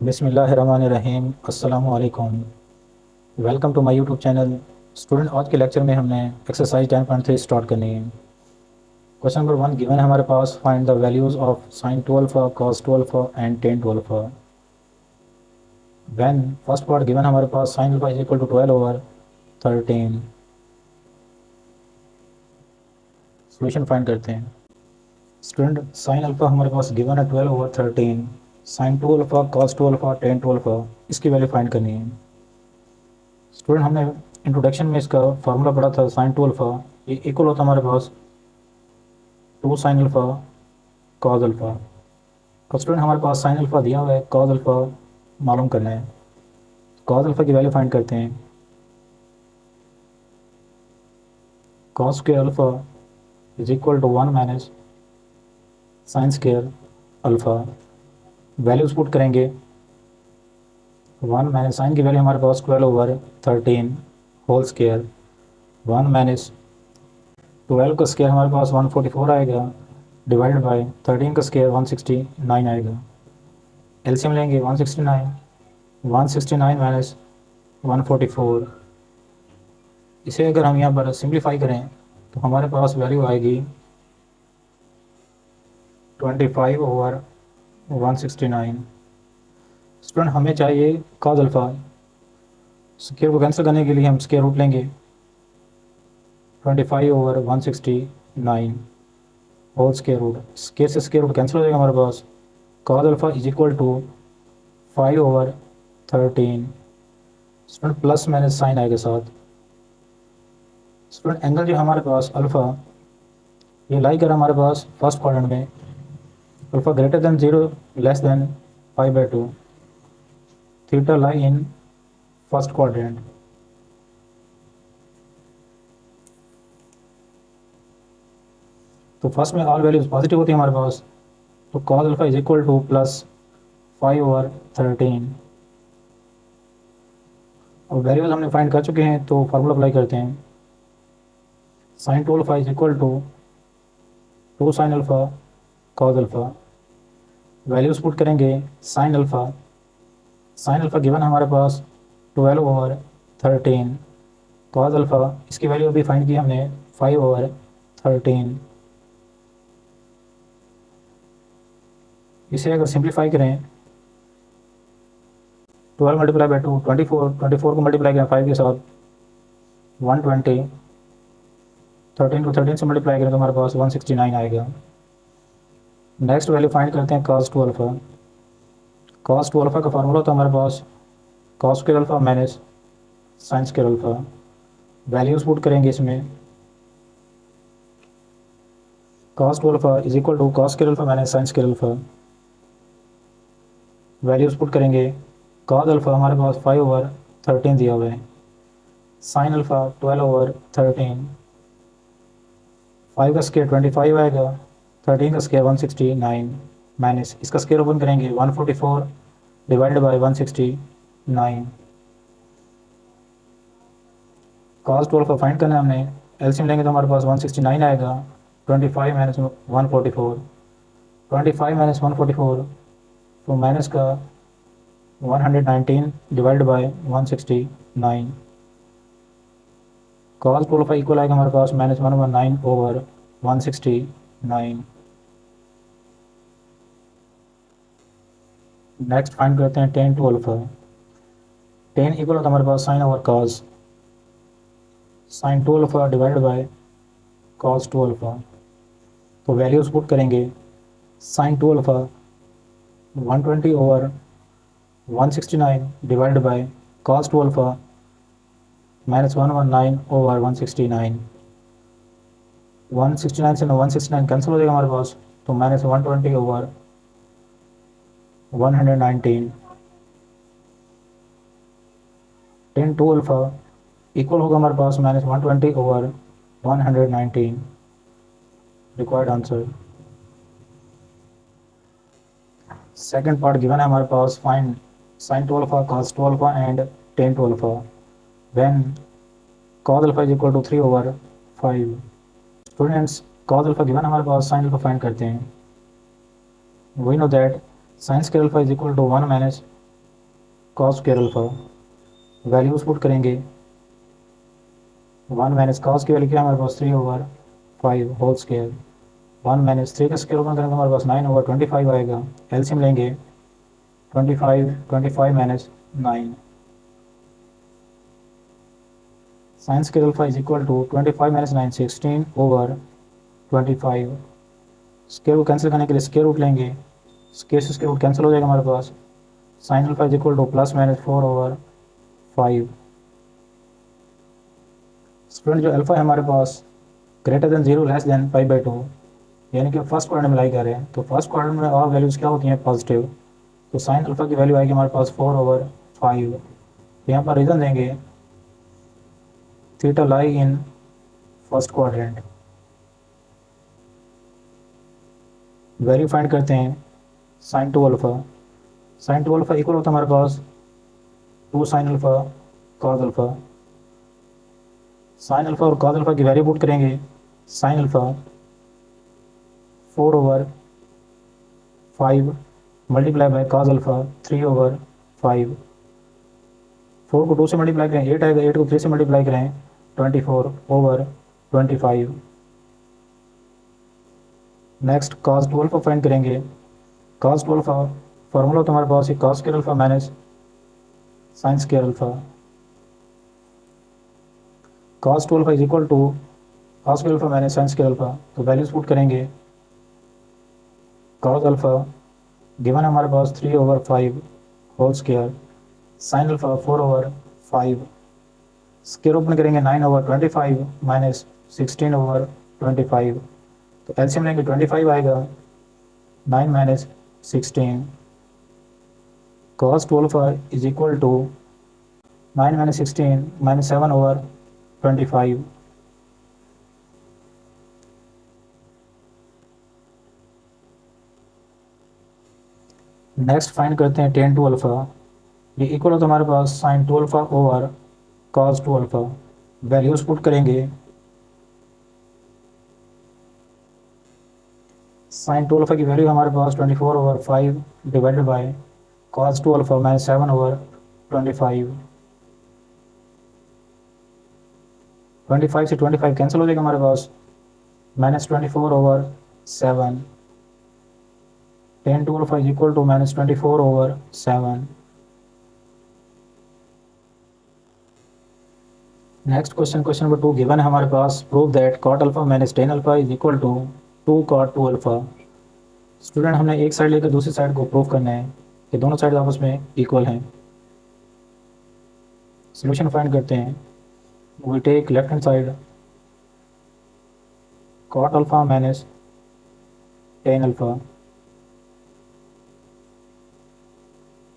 बिस्मिल्लाहिर्रहमानिर्रहीम। अस्सलामु अलैकुम। Welcome to my YouTube channel. Student, आज के लेक्चर में हमने एक्सरसाइज 10.3 स्टार्ट करनी है। क्वेश्चन नंबर 1 गिवन है हमारे पास, find the values of sine 12 cos 12 and tan 12। When first part given हमारे पास sine alpha is equal to 12/13। Solution find करते हैं। स्टूडेंट, साइन अल्फा हमारे पास गिवन है 12/13, sine 2 alpha, cos 2 alpha, tan 12, इसकी वैल्यू फाइंड करनी है। स्टूडेंट, हमने इंट्रोडक्शन में इसका फार्मूला पढ़ा था, साइन 2 अल्फा ये इक्वल होता है हमारे पास 2 साइन अल्फा कॉज अल्फा। तो स्टूडेंट, हमारे पास साइन अल्फा दिया हुआ है, कॉज अल्फा मालूम करना है। कॉज अल्फा की वैल्यू फाइंड करते हैं। Cos square alpha is equal to 1 minus sine square alpha. Values put करेंगे। 1 माइनस साइन की वैल्यू हमारे पास 12/13 होल स्क्वायर। 1 माइनस 12 का स्क्वायर हमारे पास 144 आएगा, डिवाइडेड बाय 13 का स्क्वायर 169 आएगा। एलसीएम लेंगे 169 माइनस 144। इसे अगर हम यहाँ पर सिंप्लीफाई करें तो हमारे पास वैल्यू आएगी 25/169। स्टूडेंट, हमें चाहिए कॉज अल्फा। स्क्वायर को कैंसिल करने के लिए हम स्क्वायर रूट लेंगे। 25/169 होल स्क्वायर रूट, स्क्वायर से स्क्वायर रूट कैंसिल हो जाएगा हमारे पास। Cos alpha is equal to 5/13। Student, plus minus sine आएगा साथ। स्टूडेंट, एंगल जो हमारे पास अल्फ़ा ये लाई कर हमारे पास फर्स्ट क्वाड्रेंट में, alpha greater than 0 less then 5/2, theta lie in first quadrant. तो फर्स्ट में ऑल वैल्यूज पॉजिटिव होती है हमारे पास, तो cause alpha is equal to plus 5/13। और वैल्यूज हमने फाइंड कर चुके हैं तो फार्मूला अप्लाई करते हैं। Sine 2 alpha is equal to 2 sine alpha cos alpha. Values put करेंगे। साइन अल्फा गिवन हमारे पास 12/13, कॉज अल्फा इसकी वैल्यू अभी फाइंड की हमने 5/13। इसे अगर सिंप्लीफाई करें 12 मल्टीप्लाई बाई 2 24 को मल्टीप्लाई करें 5 के साथ 120, 13 को 13 से मल्टीप्लाई करें तो हमारे पास 169 आएगा। नेक्स्ट वैल्यू फाइंड करते हैं कॉस 2 अल्फा। कॉस 2 अल्फा का फार्मूला होता है हमारे पास cos square alpha minus sine square alpha. Values put करेंगे इसमें। Cos 2 alpha is equal to cos square alpha minus sine square alpha. Values put करेंगे। कॉस अल्फा हमारे पास 5/13 दिया हुआ है, साइन अल्फा 12/13, 5 का स्क्वायर 25 आएगा, 13 का स्क्वायर 169 माइनस इसका स्क्वायर ओपन करेंगे 144 divided by 169। Cos 2 alpha find करना है हमने। एलसीएम लेंगे तो हमारे पास 169 आएगा, 25 माइनस 144, 25 माइनस 144 तो माइनस का 119 divide by 169। Cos 2 alpha equal आएगा हमारे पास -119/169। नेक्स्ट फाइंड करते हैं टेन 2 अल्फा। टेन इक्वल होता है हमारे पास sine over cos, sine 2 alpha divided by cos 2 alpha. तो वैल्यूज पुट करेंगे। Sine 2 alpha 120/169 divided by cos 2 alpha -119/169। 169 से 169 कैंसिल हो जाएगा हमारे पास, तो -120/119। टेन 2 अल्फा इक्वल होगा हमारे पास -120/119। Required answer. Second part given है हमारे पास, find sine 2 alpha cos 2 alpha and tan 2 alpha when cos alpha is equal to 3/5। Students, cos alpha given हमारे पास, साइन अल्फा फाइंड करते हैं। We know that sine square alpha is equal to 1 minus cos square alpha, values put करेंगे 1 minus cos की value क्या हमारे पास 3/5 whole square, 1 minus 3 का स्क्वायर ओपन करेंगे हमारे पास 9/25 आएगा। एलसीएम लेंगे 25 minus 9, sine square alpha is equal to 25 minus 9 16/25। Square root cancel करने के लिए स्क्वायर रूट लेंगे, स्क्वायर से स्क्वायर रूट कैंसिल हो जाएगा हमारे पास। Sine alpha is equal to plus minus 4/5। Student जो अल्फा है हमारे पास ग्रेटर देन 0 लेस देन π/2, यानी कि फर्स्ट क्वाड्रेंट में लाई कर रहे हैं, तो फर्स्ट क्वाड्रेंट में ऑल वैल्यूज़ क्या होती हैं पॉजिटिव, तो साइन अल्फा की वैल्यू आएगी हमारे पास 4/5। तो यहाँ पर रीज़न देंगे theta lie in first quadrant. Value find करते हैं sine 2 alpha, sine 2 alpha equal होता है हमारे पास 2 sine alpha cos alpha. Sine alpha और कॉस अल्फा की वैल्यू पुट करेंगे, sine alpha 4/5 multiply by cos alpha 3/5। 4 को 2 से मल्टीप्लाई करें 8 आएगा, 8 को 3 से मल्टीप्लाई करें 24/25। नेक्स्ट कॉस 2 अल्फा फाइंड करेंगे, कॉस 2 अल्फा फार्मूला तो हमारे पास cos square alpha minus sine square alpha. Cos 2 alpha is equal to cos square alpha minus sine square alpha, तो वैल्यूज पुट करेंगे। कॉस अल्फा गिवन है हमारे पास 3/5 whole square, sine alpha 4/5, square open करेंगे 9/25 minus 16/25, तो LCM लेंगे 25 आएगा, 9 minus 16। Cos 2 alpha is equal to 9 minus 16 minus 7/25। Next find करते हैं tan 2 अल्फा, ये इक्वल होता है हमारे पास sine 2 alpha over cos 2 alpha. Values put करेंगे, साइन 2 अल्फा की वैल्यू हमारे पास 24/5 divided by cos 2 alpha minus 7/25। 25 से 25 कैंसिल हो जाएगा हमारे पास, minus 24/7। tan 2 alpha is equal to minus 24/7। Next question, question number 2 given है हमारे पास, prove that cot alpha minus tan alpha is equal to 2 cot 2 alpha. Student हमने एक साइड लेकर दूसरी साइड को प्रूव करना है कि दोनों साइड आपस में इक्वल हैं। सॉल्यूशन फाइंड करते हैं, we take left hand side cot alpha minus tan alpha.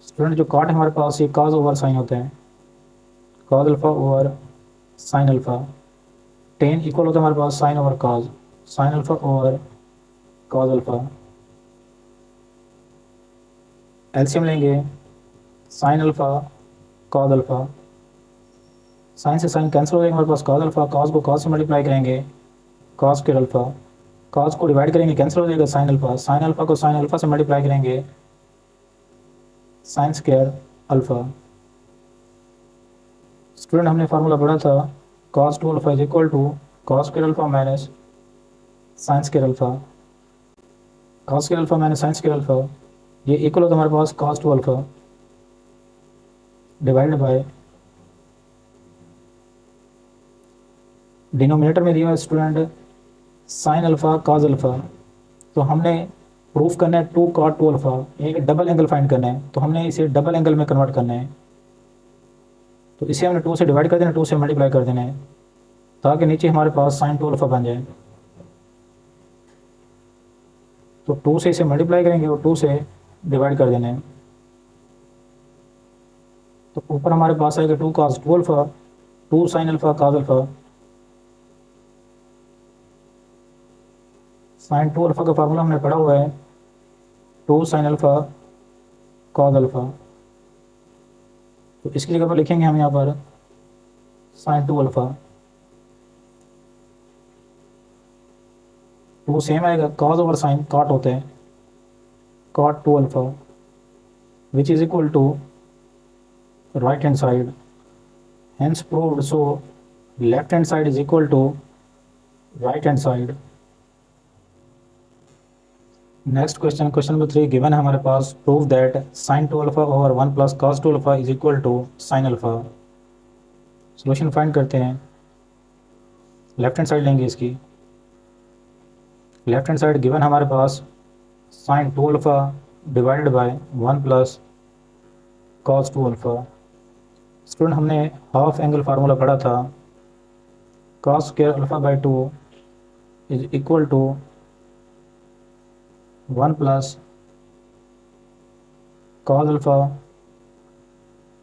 Student जो cot है हमारे पास ये cos ओवर साइन होता है, cos alpha over sine alpha. tan equal होता है हमारे पास sine over cos, sine alpha over cos alpha. LCM लेंगे sine alpha cos alpha, sine से साइन कैंसिल हो जाएगा हमारे पास cos अल्फा, cos को cos से मल्टीप्लाई करेंगे cos स्क्वायर अल्फा, cos को डिवाइड करेंगे कैंसिल हो जाएगा साइन अल्फा, साइन अल्फा को साइन अल्फा से मल्टीप्लाई करेंगे साइन स्क्वायर अल्फा। स्टूडेंट हमने फार्मूला पढ़ा था cos 2 alpha is equal to cos square alpha minus sine square alpha. cos square alpha minus sine square alpha ये equal होता है हमारे पास cos 2 alpha divided by, denominator में दिया है student sine alpha cos alpha. तो हमने प्रूफ करना है 2 cot 2 अल्फा, यानी कि डबल एंगल फाइंड करना है, तो हमने इसे डबल एंगल में कन्वर्ट करना है। तो इसे हमने 2 से डिवाइड कर देना, 2 से मल्टीप्लाई कर देना है, ताकि नीचे हमारे पास साइन 2 अल्फा बन जाए। तो 2 से इसे मल्टीप्लाई करेंगे और 2 से डिवाइड कर देना है, तो ऊपर हमारे पास आएगा 2 cos 2 alpha 2 sine alpha cos alpha. Sine 2 alpha का फार्मूला हमने पढ़ा हुआ है 2 साइन अल्फा cos अल्फा, तो इसकी जगह पर लिखेंगे हम यहाँ पर साइन 2 अल्फा। 2 सेम आएगा, cos ओवर साइन cot होते हैं, cot 2 alpha which is equal to right hand side, hence proved. So left hand side is equal to right hand side. Next question number 3 given है हमारे पास, prove that sine 2 alpha over 1 plus cos 2 alpha is equal to sine alpha. Solution find करते हैं। Left hand side लेंगे इसकी। Left hand side given हमारे पास sine 2 alpha divided by 1 plus cos 2 alpha. Student हमने हाफ एंगल फार्मूला पढ़ा था, cos square alpha by 2 is equal to 1 plus cos alpha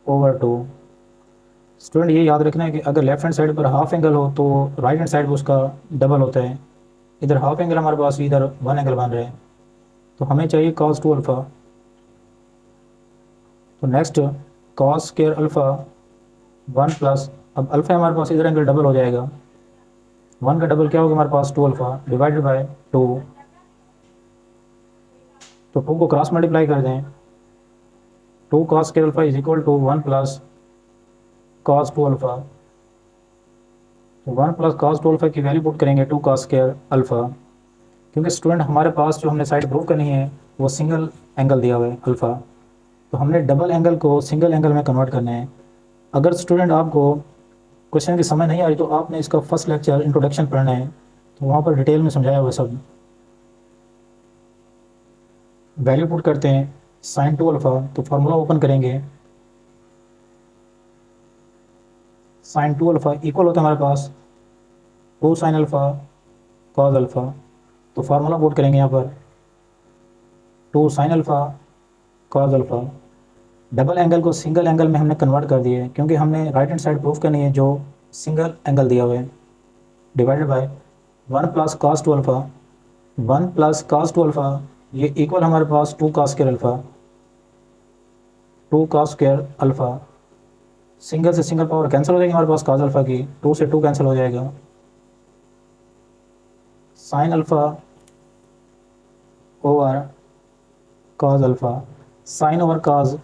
over 2। Student ये याद रखना है कि अगर लेफ्ट हैंड साइड पर हाफ एंगल हो तो राइट हैंड साइड पर उसका डबल होता है। इधर हाफ एंगल हमारे पास, इधर 1 एंगल बन रहा है, तो हमें चाहिए cos 2 अल्फ़ा। तो next cos square alpha 1 plus, अब अल्फ़ा हमारे पास इधर एंगल डबल हो जाएगा, 1 का डबल क्या होगा हमारे पास 2 अल्फ़ा डिवाइडेड बाय 2। तो 2 को क्रॉस मल्टीप्लाई कर दें, 2 cos square alpha is equal to 1 plus cos 2 alpha. तो 1 प्लस cos 2 अल्फ़ा की वैल्यू पुट करेंगे 2 cos स्क्वायर अल्फ़ा, क्योंकि स्टूडेंट हमारे पास जो हमने साइड प्रूव करनी है वो सिंगल एंगल दिया हुआ है अल्फ़ा, तो हमने डबल एंगल को सिंगल एंगल में कन्वर्ट करना है। अगर स्टूडेंट आपको क्वेश्चन की समझ नहीं आ रही तो आपने इसका फर्स्ट लेक्चर इंट्रोडक्शन पढ़ना है, तो वहाँ पर डिटेल में समझाया हुआ सब। वैल्यू पुट करते हैं साइन 2 अल्फ़ा, तो फार्मूला ओपन करेंगे, साइन 2 अल्फ़ा इक्वल होता है हमारे पास 2 साइन अल्फ़ा कॉस अल्फ़ा। तो फार्मूला पुट करेंगे यहाँ पर 2 sine alpha cos alpha. Double angle को सिंगल एंगल में हमने कन्वर्ट कर दिया है, क्योंकि हमने राइट हैंड साइड प्रूफ करनी है जो सिंगल एंगल दिया हुआ है, divided by 1 plus cos 2 alpha. 1 plus cos 2 alpha ये इक्वल हमारे पास 2 cos square alpha. 2 cos square alpha, single से सिंगल पावर कैंसिल हो जाएगी हमारे पास कॉस अल्फ़ा की, 2 से 2 कैंसिल हो जाएगा। Sine alpha over cos alpha, sine over cos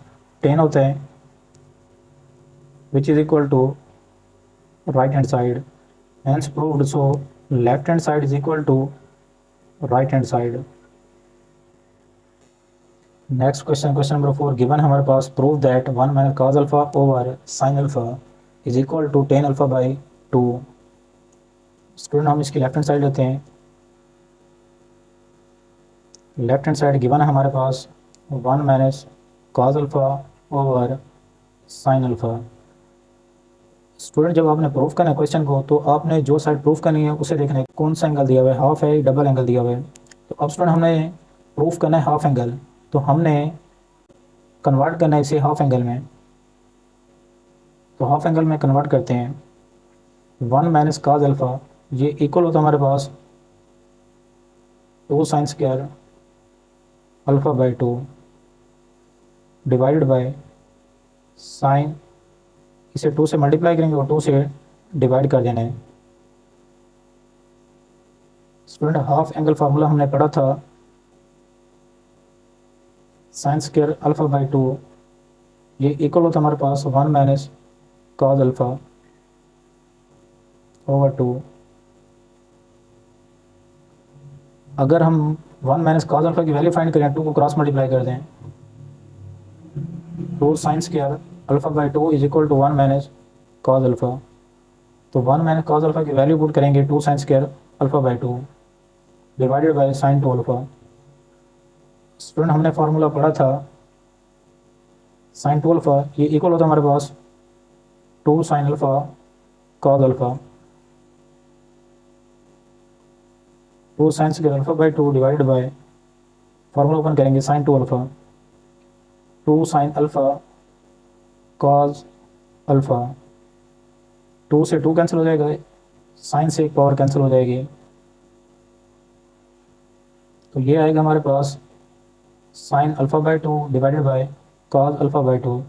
10 होता है, which is equal to right hand side, hence proved. So left hand side is equal to right hand side. Next question number 4 given हमारे पास, prove that 1 minus cos alpha over sine alpha is equal to tan alpha by 2। Student हम इसकी left hand side लेते हैं। Left hand side given है हमारे पास 1 minus cos alpha over sine alpha. Student जब आपने प्रूफ करना है क्वेश्चन को, तो आपने जो साइड प्रूफ करनी है उसे देखना है कौन सा एंगल दिया हुआ है, हाफ है डबल एंगल दिया हुआ है। तो अब स्टूडेंट हमने प्रूफ करना है हाफ एंगल, तो हमने कन्वर्ट करना है इसे हाफ एंगल में। तो हाफ एंगल में कन्वर्ट करते हैं, 1 माइनस कॉस अल्फ़ा ये इक्वल होता है हमारे पास 2 sine square alpha by 2 divided by sign, इसे 2 से मल्टीप्लाई करेंगे और 2 से डिवाइड कर देना है। स्टूडेंट हाफ एंगल फार्मूला हमने पढ़ा था, साइन स्क्वायर अल्फ़ा बाई 2 ये इक्वल होता है हमारे पास 1 माइनस कॉस अल्फ़ा ओवर 2। अगर हम 1 माइनस कॉस अल्फ़ा की वैल्यू फाइंड करें, 2 को क्रॉस मल्टीप्लाई कर दें, 2 sine square alpha by 2 is equal to 1 minus cos alpha. तो 1 माइनस कॉस अल्फ़ा की वैल्यू पुट करेंगे 2 sine square alpha by 2 divided by sine 2 alpha. Student हमने formula पढ़ा था, साइन 2 अल्फ़ा ये इक्वल होता है हमारे पास 2 sine alpha cos alpha, 2 sine square alpha by 2 divided by, formula open करेंगे sine 2 alpha, 2 sine alpha cos alpha, 2 से 2 कैंसिल हो जाएगा, साइन से एक पावर कैंसिल हो जाएगी, तो ये आएगा हमारे पास sine alpha by 2 divided by cos alpha by 2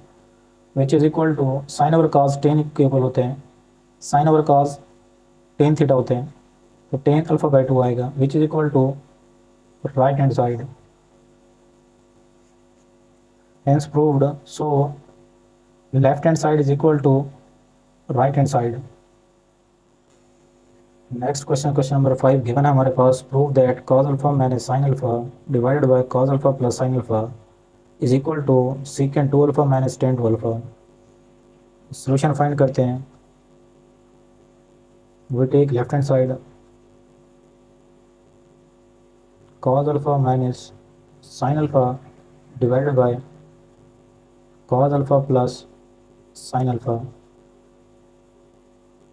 which is equal to sine over cos 10 के इक्वल होते हैं, साइन ओवर कॉस 10 थीटा होते हैं, तो 10 अल्फ़ा बाई 2 आएगा which is equal to right hand side, hence proved. So left hand side is equal to right hand side. Next question number 5 given है हमारे पास, prove that cos alpha minus sine alpha divided by cos alpha plus sine alpha is equal to secant 2 alpha minus tan 2 alpha. Solution find करते हैं। We take left hand side cos alpha minus sine alpha divided bye cos alpha plus sine alpha.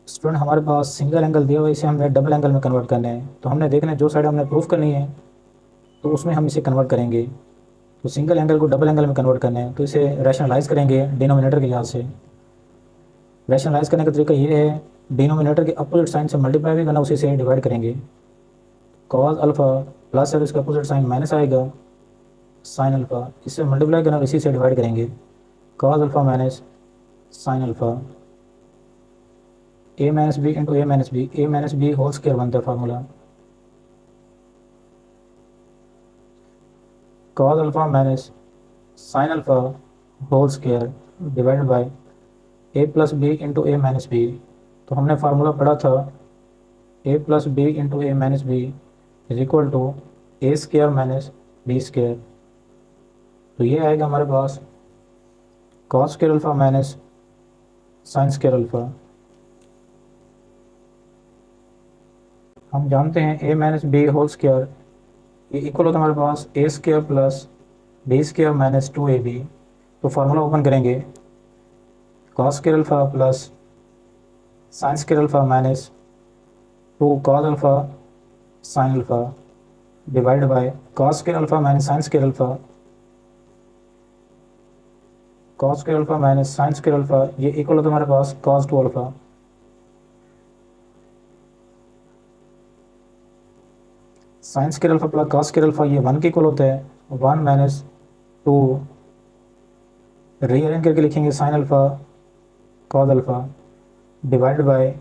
Student हमारे पास single angle दिया हुआ है, इसे हमें double angle में कन्वर्ट करना है। तो हमने देखना है जो साइड हमने प्रूफ करनी है तो उसमें हम इसे कन्वर्ट करेंगे। तो सिंगल एंगल को डबल एंगल में कन्वर्ट करना है तो इसे रैशनलाइज करेंगे डिनोमिनेटर के लिहाज से। रैशनलाइज करने का तरीका ये है, डिनोमिनेटर के अपोजिट साइन से मल्टीप्लाई भी करना, उसी से डिवाइड करेंगे। कॉस अल्फा प्लस है, इसका अपोजिट साइन माइनस आएगा साइन अल्फा, इससे मल्टीप्लाई करना, इसी से डिवाइड करेंगे। Cos alpha minus sine alpha A minus B into A minus B whole square बनता है formula. Cos alpha minus sine alpha whole square divided by A plus B into A minus B. तो हमने formula पढ़ा था A plus B into A minus B is equal to A square minus B square. तो ये आएगा हमारे पास cos square alpha minus sine square alpha. हम जानते हैं A minus B whole square ये इक्वल होता है हमारे पास A square plus B square minus 2ab। तो फार्मूला ओपन करेंगे, cos square alpha plus sine square alpha minus 2 cos alpha sine alpha divide by cos square alpha minus sine square alpha. Cos square alpha minus sine square alpha ये equal होता है हमारे पास cos 2 alpha. Sine square alpha plus cos square alpha ये 1 के equal होता है, 1 minus 2 rearrange करके लिखेंगे sign alpha cos alpha divide by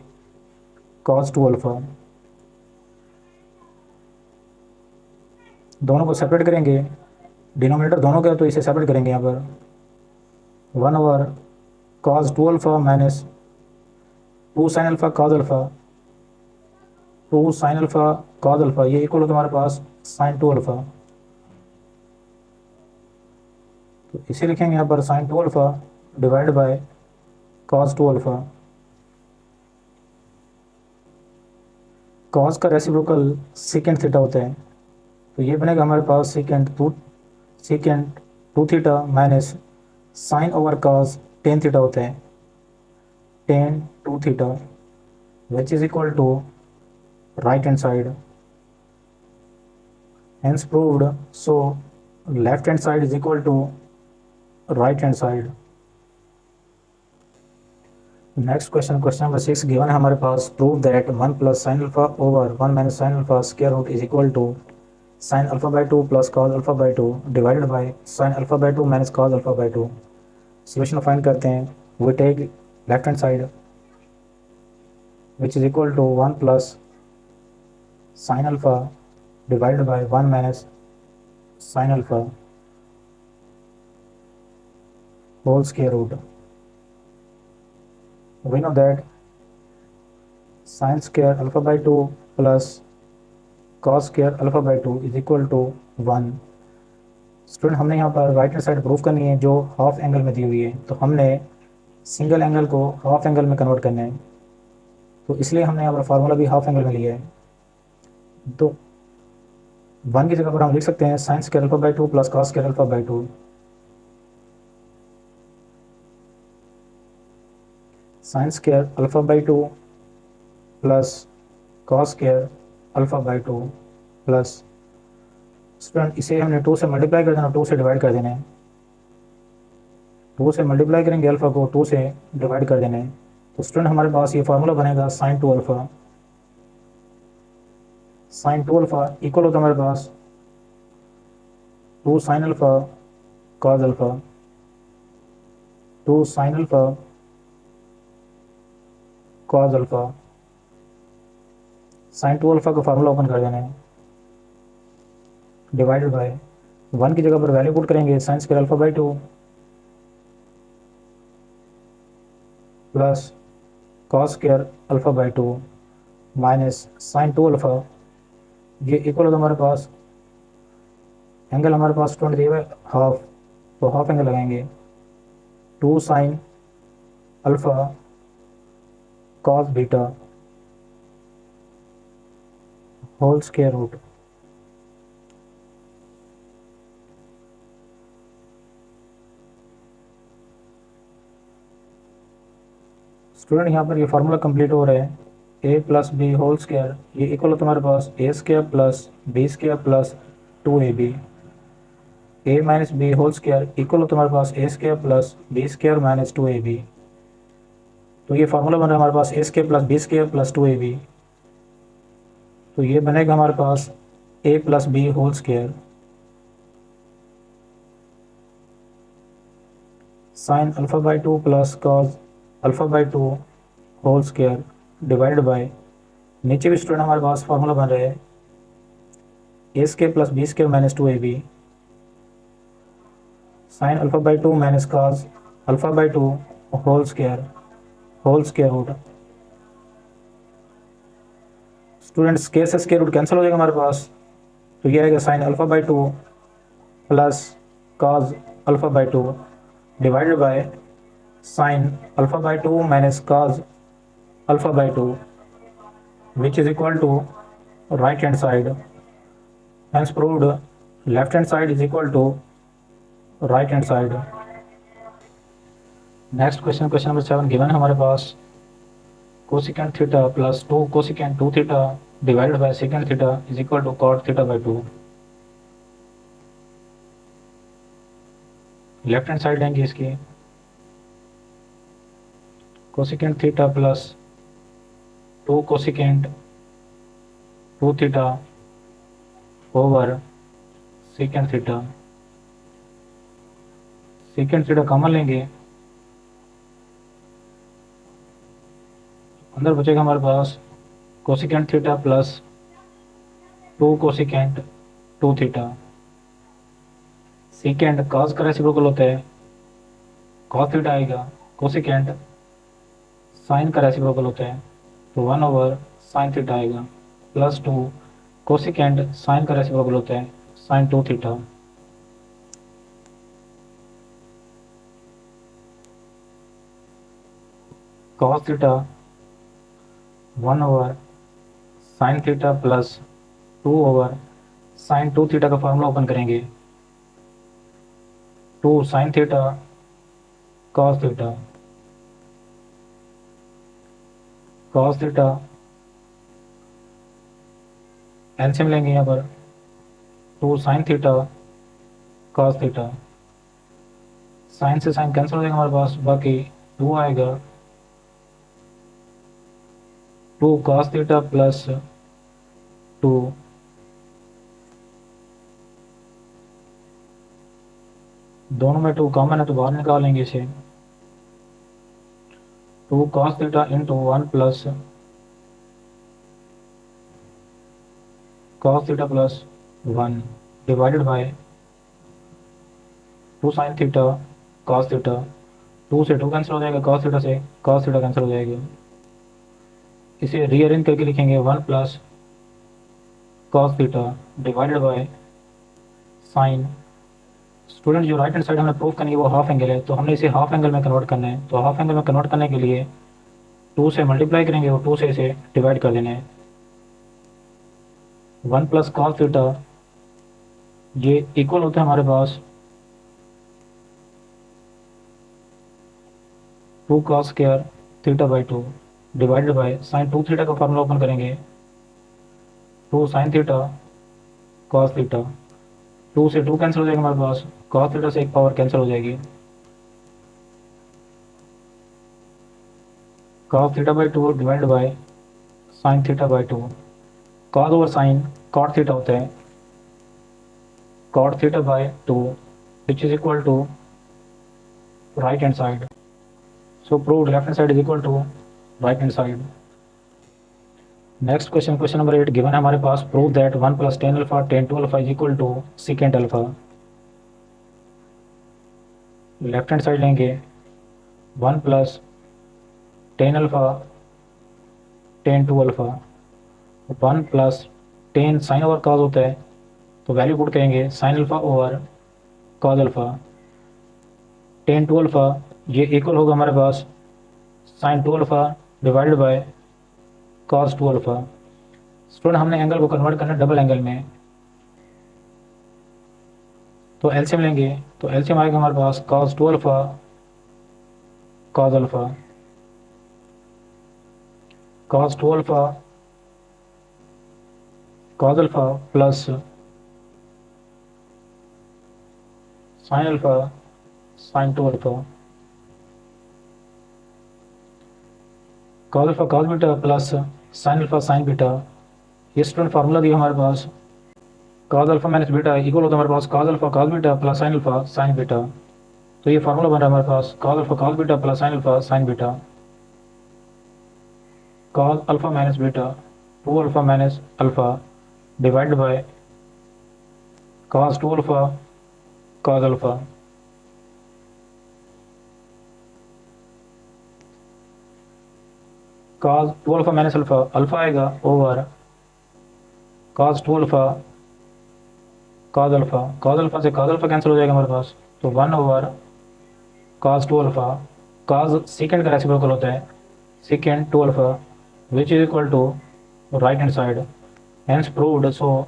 cos 2 alpha. दोनों को सेपरेट करेंगे, डिनोमिनेटर दोनों का तो इसे सेपरेट करेंगे यहाँ पर 1 over cos 2 alpha minus 2 sine alpha cos alpha 2 sine alpha cos alpha ये इक्वल होता है हमारे पास साइन 2 अल्फा। तो इसे लिखेंगे यहाँ पर sine 2 alpha divide by cos 2 alpha. Cos का रेसिप्रोकल सेकेंड थीटा होता है, तो ये बनेगा हमारे पास secant 2 theta minus sine over cos tan theta होता है, tan 2 theta which is equal to right hand side, hence proved. So left hand side is equal to right hand side. Next question number 6 given है हमारे पास, prove that 1 plus sin alpha over 1 minus sin alpha square root is equal to sin alpha by 2 plus cos alpha by 2 divided by sin alpha by 2 minus cos alpha by 2। solution find करते हैं। we take left hand side which is equal to 1 plus sin alpha divided by 1 minus sin alpha whole square root। We know that sin square alpha by 2 plus cos square alpha by 2 is equal to 1। Student हमने यहाँ पर right hand side proof करनी है जो half angle में दी हुई है, तो हमने सिंगल एंगल को हाफ एंगल में कन्वर्ट करना है, तो इसलिए हमने यहाँ पर फार्मूला भी हाफ एंगल में लिया है। तो 1 की जगह पर हम लिख सकते हैं sign square alpha by 2 plus cos square alpha by 2। Sine square alpha by 2 plus cos square alpha by 2 plus, student इसे हमने 2 से मल्टीप्लाई कर देना, 2 से डिवाइड कर देना है। 2 से मल्टीप्लाई करेंगे अल्फा को, 2 से डिवाइड कर देना है। तो स्टूडेंट हमारे पास ये फार्मूला बनेगा sine 2 alpha. Sine 2 alpha equal होता है हमारे पास 2 sine alpha cos alpha, 2 sine alpha cos alpha. Sine 2 alpha का फार्मूला ओपन कर देना है, डिवाइडेड बाय 1 की जगह पर वैल्यू पुट करेंगे sine square alpha by 2 plus cos square alpha by 2 minus sine 2 alpha, ये इक्वल होगा हमारे पास, एंगल हमारे पास स्टूडेंट दिए हुए हाफ, तो हाफ एंगल लगाएंगे 2 sine alpha cos beta whole square root. Student यहाँ पर ये फार्मूला कंप्लीट हो रहा है, A plus B whole square, ये इक्वल हो तुम्हारे पास A square plus B square plus 2ab, A minus B whole square equal हो तुम्हारे पास A square plus B square minus 2ab। तो ये फार्मूला बन रहा है हमारे पास A square plus B square plus 2ab, तो ये बनेगा हमारे पास A plus B whole square sine alpha by 2 plus cos alpha by 2 whole square divided by, नीचे भी स्टूडेंट हमारे पास फार्मूला बन रहा है A square plus B square minus 2ab sine alpha by 2 minus cos alpha by 2 whole square root. Students square से square root cancel हो जाएगा हमारे पास, तो ये आएगा sine alpha by 2 plus cos alpha by 2 divided by sine alpha by 2 minus cos alpha by 2 which is equal to right hand side, hence proved left hand side is equal to right hand side. Next question number 7 given है हमारे पास cosecant theta plus 2 cosecant 2 theta divided by secant theta is equal to cot theta by 2। Left hand side लेंगे इसकी, cosecant theta plus 2 cosecant 2 theta over second theta, secant theta common लेंगे, अंदर बचेगा हमारे पास cosecant theta plus 2 cosecant 2 theta, secant cos का reciprocal होता है कॉस थीटा आएगा, कोसिकेंट साइन का रेसिप्रोकल होता है तो 1 ओवर साइन थीटा आएगा, प्लस 2 कोसिकेंट साइन का रेसिप्रोकल होता है sine 2 theta, cos theta 1 over sine theta plus 2 over sine 2 theta का फार्मूला ओपन करेंगे, 2 sine theta cos theta, cos theta LCM लेंगे यहाँ पर 2 sine theta cos theta, sine से साइन कैंसिल हो जाएगा हमारे पास, बाकी 2 आएगा 2 कॉस थीटा प्लस 2 दोनों में 2 कॉमन है तो बाहर निकालेंगे इसे, 2 cos theta into 1 plus cos theta plus 1 divided by 2 sine theta cos theta, 2 से 2 कैंसिल हो जाएगा, कॉस थीटा से कॉस थीटा कैंसिल हो जाएगा, इसे रीअरेंज करके लिखेंगे 1 plus cos theta divided by sign. Student जो राइट हैंड साइड हमने प्रूव करनी है वो हाफ एंगल है, तो हमने इसे हाफ एंगल में कन्वर्ट करना है, तो हाफ एंगल में कन्वर्ट करने के लिए 2 से मल्टीप्लाई करेंगे और 2 से इसे डिवाइड कर देना है, 1 प्लस कॉस थीटा ये इक्वल होता है हमारे पास 2 cos square theta by 2 divided by sine 2 theta का फार्मूला ओपन करेंगे, 2 साइन थीटा कॉस थीटा, 2 से 2 कैंसिल हो जाएगा हमारे पास, कॉस थीटा से एक पावर कैंसिल हो जाएगी, cos theta by 2 divided by sine theta by 2, cos over sine cot theta होता है cot theta by 2 which is equal to right hand side, so proved left hand side is equal to right hand side. Next question number 8 given है हमारे पास, prove that 1 plus tan alpha tan two alpha is equal to secant alpha. Left hand side लेंगे 1 plus tan alpha tan two alpha, 1 plus tan sine over cos होता है, तो value put करेंगे sine alpha over cos alpha, tan two alpha ये equal होगा हमारे पास sine two alpha divided by cos two alpha. Student हमने angle को कन्वर्ट करना डबल एंगल में, तो एलसीएम लेंगे, तो एलसीएम आएगा हमारे पास cos two alpha cos alpha, cos two alpha cos alpha plus sine alpha sign two alpha, cos alpha cos beta plus sine alpha sine beta. ये स्टूडेंट फार्मूला दिया हमारे पास, cos alpha minus beta equal होता है हमारे पास cos alpha cos beta plus sine alpha sine beta. तो ये फार्मूला बन रहा है हमारे पास cos alpha cos beta plus sine alpha sine beta, cos alpha minus beta two alpha minus alpha divide by cos two alpha cos alpha. Cos two alpha minus alpha alpha आएगा over cos two alpha cos alpha, cos alpha से cos alpha cancel हो जाएगा हमारे पास, तो 1 over cos two alpha, cos secant का reciprocal होता है secant two alpha which is equal to right hand side, hence proved. So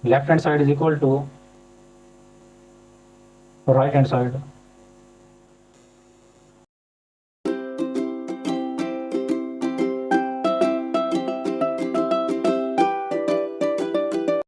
left hand side is equal to right hand side.